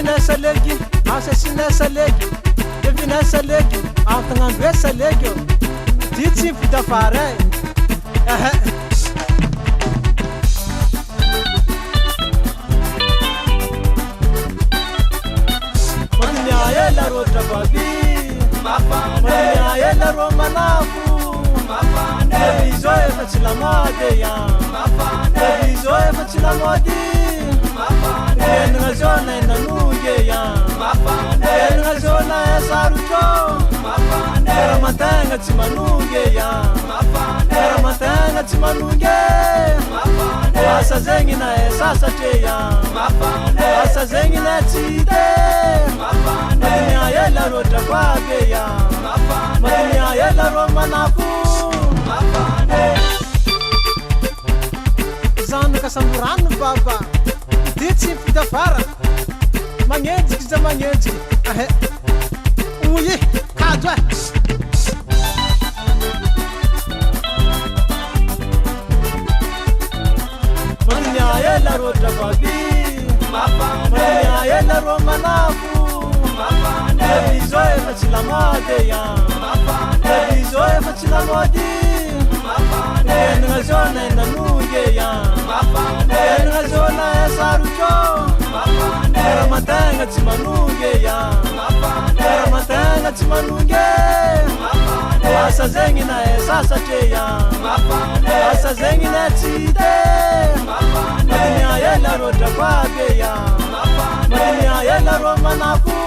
nessa legi, assassina nessa legi, devi nessa legi, altangando essa legi, dizem da fare. Monia ela rota babi, monia ela romanafu, viso e facila mode ya, viso e facila modi. Nanga zona na nuye ya, nanga zona e saruto, era matanga timanuye ya, era matanga timanuye, asa zengi na e sasa te ya, asa zengi na tite, mania yela rota kwage ya, mania yela roma nafu, zana ka sambirano baba. Dizem da fara, manhêndique da manhêndique, uye, cadê? Mania ela rota babi, mania ela romanafu, viso e facila mode ya, viso e facila modi, nanga zona na nuye ya, nanga zona e saruto, era matanga timanuye ya, era matanga timanuye, asa zengi na e sasa te ya, asa zengi na tite, mania yela rota kwage ya, mania yela romanafu.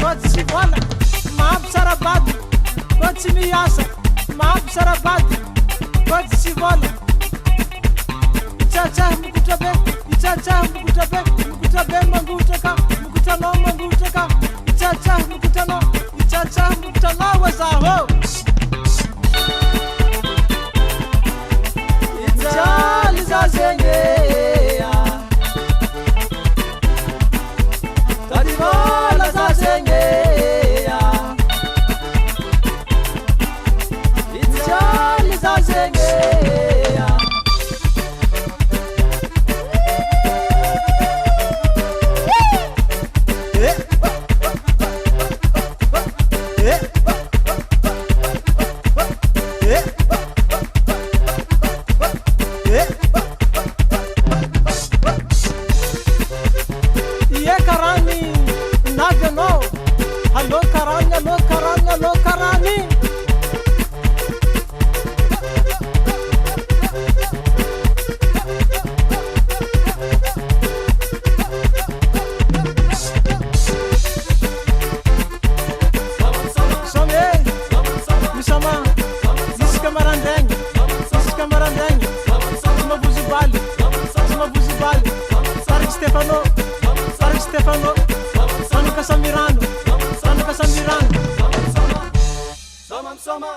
Pode se vola, mab sarabadi, pode se miasa, mab sarabadi, pode se vola. Chacha mukutabe, chacha mukutabe mangutaka, mukutano mangutaka, chacha mukutano wazaho. Itali za zengea, tady vola za zengea, itali za zengea. Alô caralho, alô caralho, alô caralho. Me chama, disse camarandenho, uma buzibale, para de Stephano, sambirano, sambirano. Sama